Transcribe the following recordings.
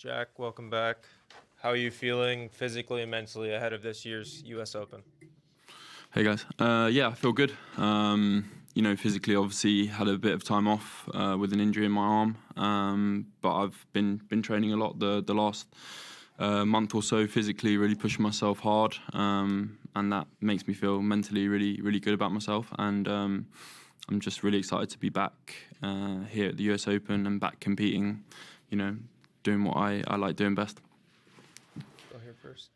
Jack, welcome back. How are you feeling physically and mentally ahead of this year's US Open? Hey guys, yeah, I feel good. Physically, obviously, had a bit of time off with an injury in my arm, but I've been training a lot the last month or so. Physically, really pushing myself hard, and that makes me feel mentally really good about myself. And I'm just really excited to be back here at the US Open and back competing. Doing what I like doing best. Go here first.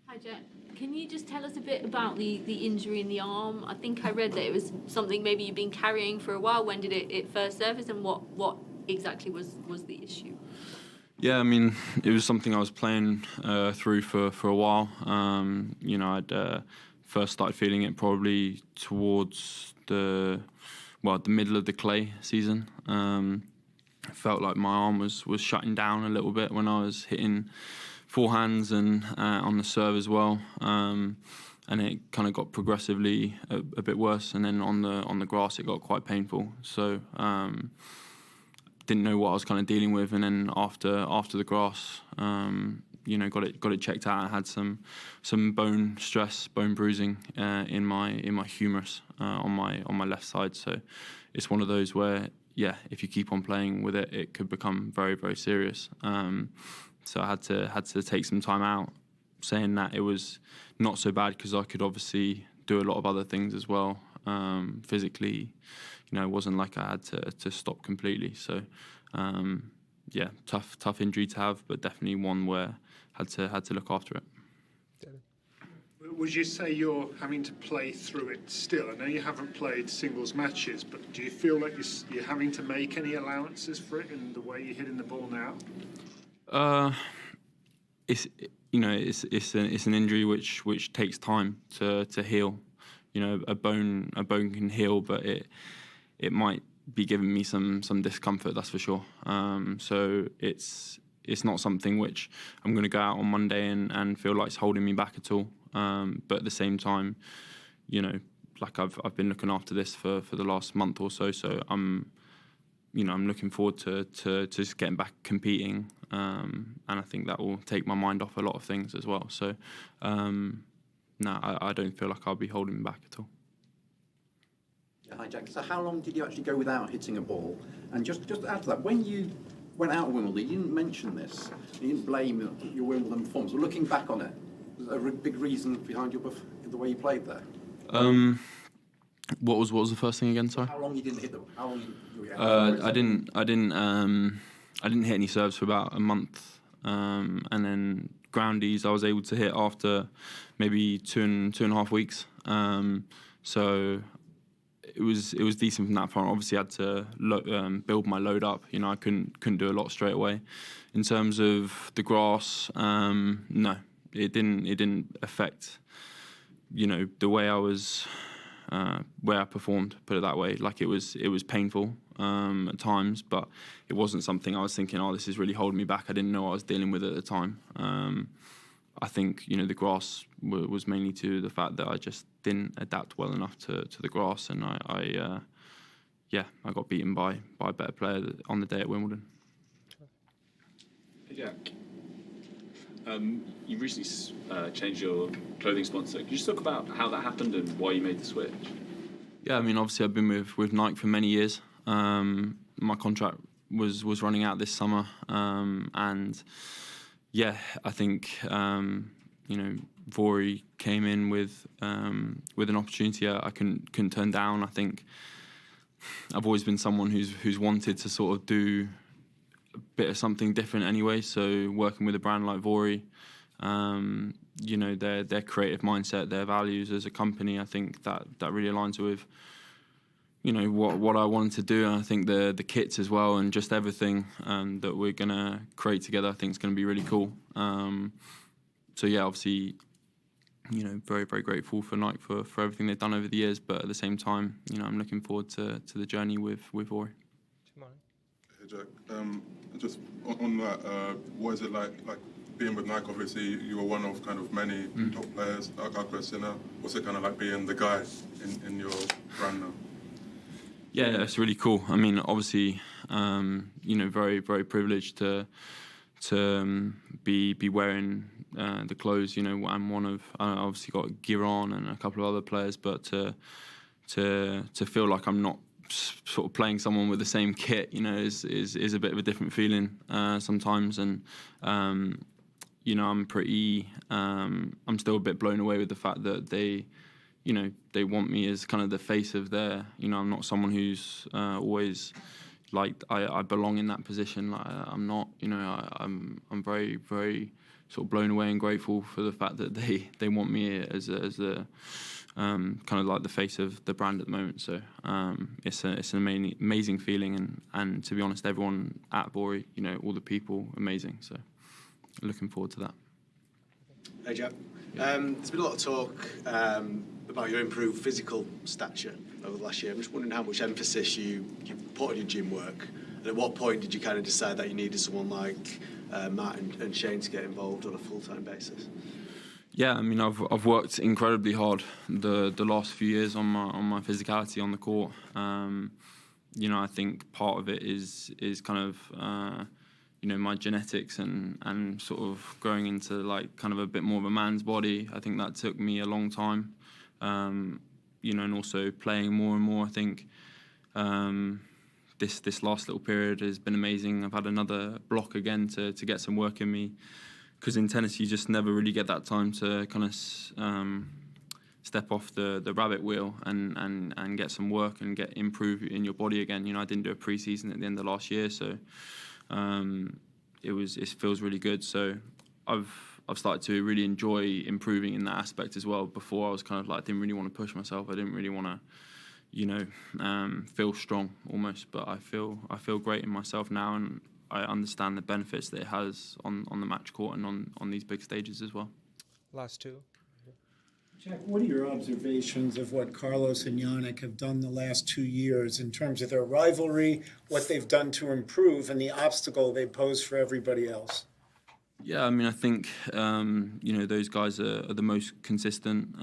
Hi Jack, can you just tell us a bit about the injury in the arm? I think I read that it was something maybe you've been carrying for a while. When did it first surface, and what exactly was the issue? Yeah, I mean, it was something I was playing through for a while. I'd first started feeling it probably towards the middle of the clay season. Felt like my arm was shutting down a little bit when I was hitting forehands and on the serve as well, and it kind of got progressively a bit worse. And then on the grass, it got quite painful. So didn't know what I was kind of dealing with. And then after the grass, got it checked out. I had some bone stress, bone bruising in my humerus on my left side. So it's one of those where, yeah, if you keep on playing with it, it could become very serious. So I had to take some time out, saying that it was not so bad because I could obviously do a lot of other things as well. Physically, it wasn't like I had to stop completely. So yeah, tough injury to have, but definitely one where had to look after it. Would you say you're having to play through it still? I know you haven't played singles matches, but do you feel like you're having to make any allowances for it in the way you're hitting the ball now? It's an injury which takes time to heal. A bone can heal, but it might be giving me some discomfort, that's for sure. So it's not something which I'm going to go out on Monday and feel like it's holding me back at all. But at the same time, like I've been looking after this for the last month or so. So I'm looking forward to just getting back competing, and I think that will take my mind off a lot of things as well. So no, I don't feel like I'll be holding back at all. Yeah, hi Jack. So how long did you actually go without hitting a ball? And just to add to that, when you went out of Wimbledon, you didn't mention this. You didn't blame your Wimbledon performance. But looking back on it, was there a big reason behind the way you played there? What was the first thing again? Sorry. How long you didn't hit the? How long you I didn't hit any serves for about a month, and then groundies I was able to hit after maybe two and a half weeks. So it was decent from that front. Obviously, I had to build my load up. I couldn't do a lot straight away. In terms of the grass, no, it didn't affect the way I was. Where I performed, put it that way. Like it was painful at times, but it wasn't something I was thinking, oh, this is really holding me back. I didn't know what I was dealing with at the time. I think the grass was mainly to the fact that I just didn't adapt well enough to the grass, and I got beaten by a better player on the day at Wimbledon. Hey Jack, you recently changed your clothing sponsor. Can you just talk about how that happened and why you made the switch? Yeah, I mean, obviously I've been with Nike for many years. My contract was running out this summer, and yeah, I think Vory came in with an opportunity I couldn't turn down. I think I've always been someone who's wanted to sort of do a bit of something different anyway. So working with a brand like Vory, their creative mindset, their values as a company, I think that really aligns with what I wanted to do. And I think the kits as well, and just everything that we're gonna create together, I think is gonna be really cool. So yeah, obviously, very grateful for Nike for everything they've done over the years. But at the same time, I'm looking forward to the journey with Vory. Hey Jack, just on that, what is it like being with Nike? Obviously, you were one of kind of many top players. Sinner. What's it kind of like being the guy in your brand now? Yeah, it's really cool. I mean, obviously, very privileged to be wearing the clothes. You know, I'm one of, I obviously got gear on and a couple of other players, but to feel like I'm not sort of playing someone with the same kit, you know, is a bit of a different feeling sometimes. And you know, I'm still a bit blown away with the fact that they want me as kind of the face of their, you know, I'm not someone who's always like I belong in that position. Like, I'm not, you know, I'm very, very sort of blown away and grateful for the fact that they want me as a kind of like the face of the brand at the moment. So it's an amazing feeling, and to be honest, everyone at Bory, you know, all the people, amazing. So looking forward to that. Hey Jack, there's been a lot of talk about your improved physical stature over the last year. I'm just wondering how much emphasis you put on your gym work, and at what point did you kind of decide that you needed someone like Matt and Shane to get involved on a full-time basis? Yeah, I mean, I've worked incredibly hard the last few years on my physicality on the court. You know, I think part of it is kind of you know, my genetics and sort of growing into like kind of a bit more of a man's body. I think that took me a long time. You know, and also playing more and more. I think this last little period has been amazing. I've had another block again to get some work in me, because in tennis you just never really get that time to kind of step off the rabbit wheel and get some work and improve in your body again. You know, I didn't do a pre-season at the end of last year, so it feels really good. So I've started to really enjoy improving in that aspect as well. Before I was kind of like, I didn't really want to push myself. I didn't really want to, you know, feel strong almost. But I feel great in myself now, and I understand the benefits that it has on the match court and on these big stages as well. Last two. Jack, what are your observations of what Carlos and Jannik have done the last 2 years in terms of their rivalry, what they've done to improve, and the obstacle they pose for everybody else? Yeah, I mean, I think you know, those guys are the most consistent,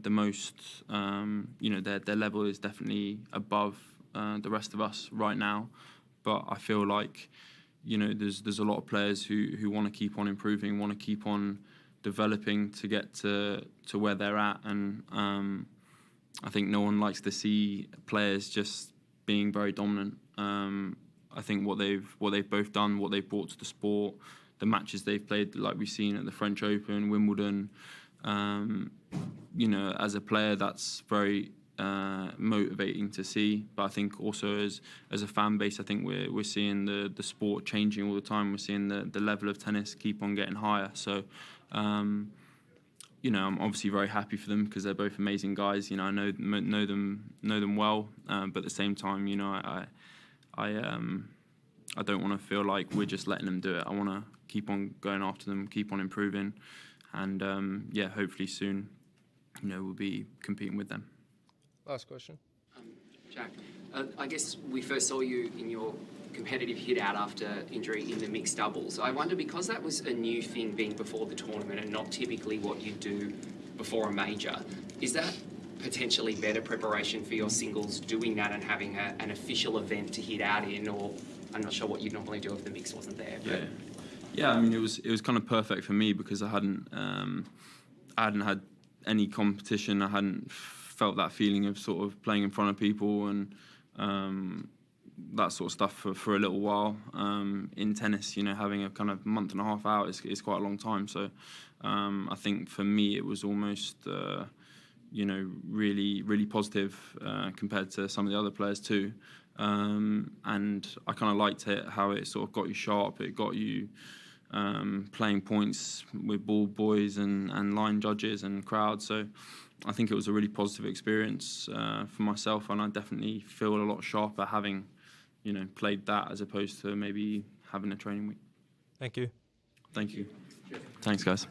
the most you know, their level is definitely above the rest of us right now. But I feel like, you know, there's a lot of players who want to keep on improving, want to keep on developing to get to where they're at, and I think no one likes to see players just being very dominant. I think what they've both done, what they've brought to the sport, the matches they've played, like we've seen at the French Open, Wimbledon, you know, as a player, that's very motivating to see. But I think also as a fan base, I think we're seeing the sport changing all the time. We're seeing the level of tennis keep on getting higher. So you know, I'm obviously very happy for them because they're both amazing guys. You know, I know them well, but at the same time, you know, I don't want to feel like we're just letting them do it. I want to keep on going after them, keep on improving, and yeah, hopefully soon, you know, we'll be competing with them. Last question. Jack, I guess we first saw you in your competitive hit out after injury in the mixed doubles. I wonder, because that was a new thing being before the tournament and not typically what you do before a major, is that potentially better preparation for your singles doing that and having an official event to hit out in? Or I'm not sure what you'd normally do if the mix wasn't there. But yeah. I mean, it was kind of perfect for me because I hadn't had any competition. I hadn't felt that feeling of sort of playing in front of people and that sort of stuff for a little while. In tennis, you know, having a kind of month and a half out is quite a long time. So I think for me it was almost you know, really, really positive compared to some of the other players too. And I kind of liked it, how it sort of got you sharp. It got you playing points with ball boys and line judges and crowds. So I think it was a really positive experience for myself, and I definitely feel a lot sharper having, you know, played that as opposed to maybe having a training week. Thank you. Thank you. Thanks, guys.